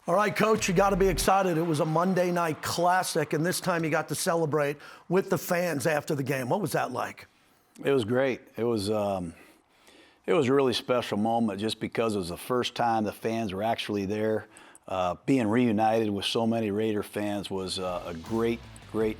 All right, Coach, you got to be excited. It was a Monday night classic, and this time you got to celebrate with the fans after the game. What was that like? It was great. It was a really special moment just because it was the first time the fans were actually there. Being reunited with so many Raider fans was a great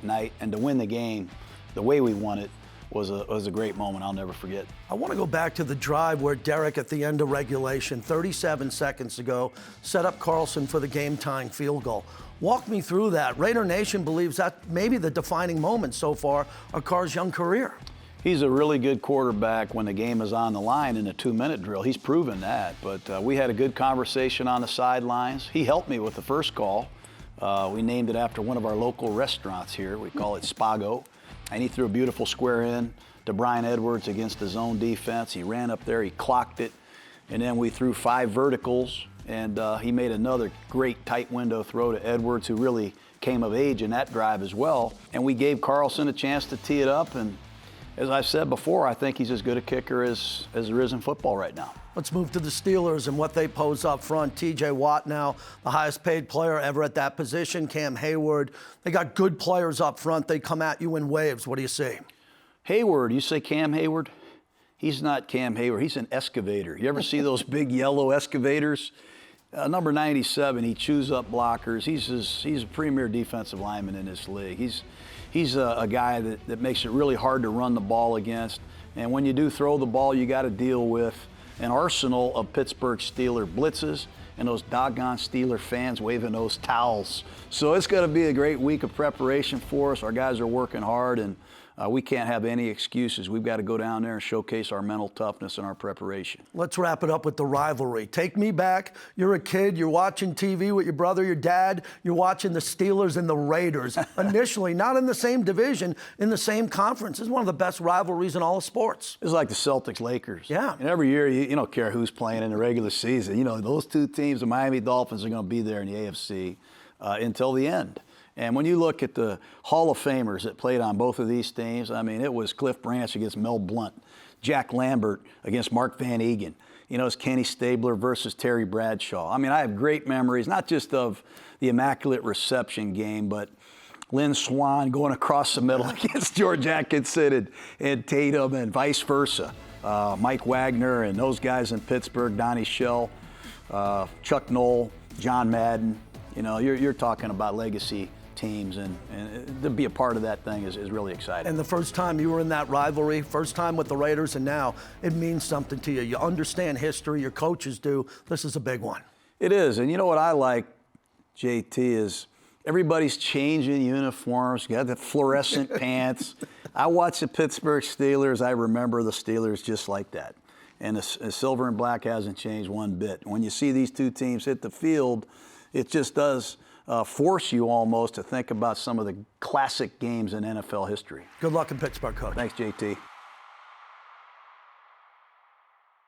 night, and to win the game the way we won it was a great moment I'll never forget. I want to go back to the drive where Derek, at the end of regulation, 37 seconds ago, set up Carlson for the game-tying field goal. Walk me through that. Raider Nation believes that maybe the defining moment so far of Carr's young career. He's a really good quarterback when the game is on the line in a 2-minute drill. He's proven that, but we had a good conversation on the sidelines. He helped me with the first call. We named it after one of our local restaurants here. We call it Spago. And he threw a beautiful square in to Brian Edwards against the zone defense. He ran up there, he clocked it, and then we threw 5 verticals, and he made another great tight window throw to Edwards, who really came of age in that drive as well. And we gave Carlson a chance to tee it up, and as I've said before, I think he's as good a kicker as there is in football right now. Let's move to the Steelers and what they pose up front. T.J. Watt now the highest paid player ever at that position. Cam Heyward. They got good players up front. They come at you in waves. What do you see? Heyward, you say Cam Heyward? He's not Cam Heyward. He's an excavator. You ever see those big yellow excavators? Number 97, he chews up blockers. He's a premier defensive lineman in this league. He's a guy that makes it really hard to run the ball against. And when you do throw the ball, you got to deal with an arsenal of Pittsburgh Steeler blitzes and those doggone Steeler fans waving those towels. So it's going to be a great week of preparation for us. Our guys are working hard, and we can't have any excuses. We've got to go down there and showcase our mental toughness and our preparation. Let's wrap it up with the rivalry. Take me back. You're a kid. You're watching TV with your brother, your dad. You're watching the Steelers and the Raiders. Initially, not in the same division, in the same conference. It's one of the best rivalries in all of sports. It's like the Celtics-Lakers. Yeah. And every year, you don't care who's playing in the regular season. You know, those two teams, the Miami Dolphins, are going to be there in the AFC until the end. And when you look at the Hall of Famers that played on both of these teams, I mean, it was Cliff Branch against Mel Blount, Jack Lambert against Mark Van Egan. You know, it's Kenny Stabler versus Terry Bradshaw. I mean, I have great memories, not just of the Immaculate Reception game, but Lynn Swann going across the middle against George Atkinson and Tatum, and vice versa. Mike Wagner and those guys in Pittsburgh, Donnie Shell, Chuck Noll, John Madden. You know, you're talking about legacy teams, and to be a part of that thing is really exciting. And the first time you were in that rivalry, first time with the Raiders, and now it means something to you. You understand history, your coaches do. This is a big one. It is, and you know what I like, JT, is everybody's changing uniforms. You got the fluorescent pants. I watch the Pittsburgh Steelers. I remember the Steelers just like that. And the silver and black hasn't changed one bit. When you see these two teams hit the field, it just does force you almost to think about some of the classic games in NFL history. Good luck in Pittsburgh, Coach. Thanks, JT.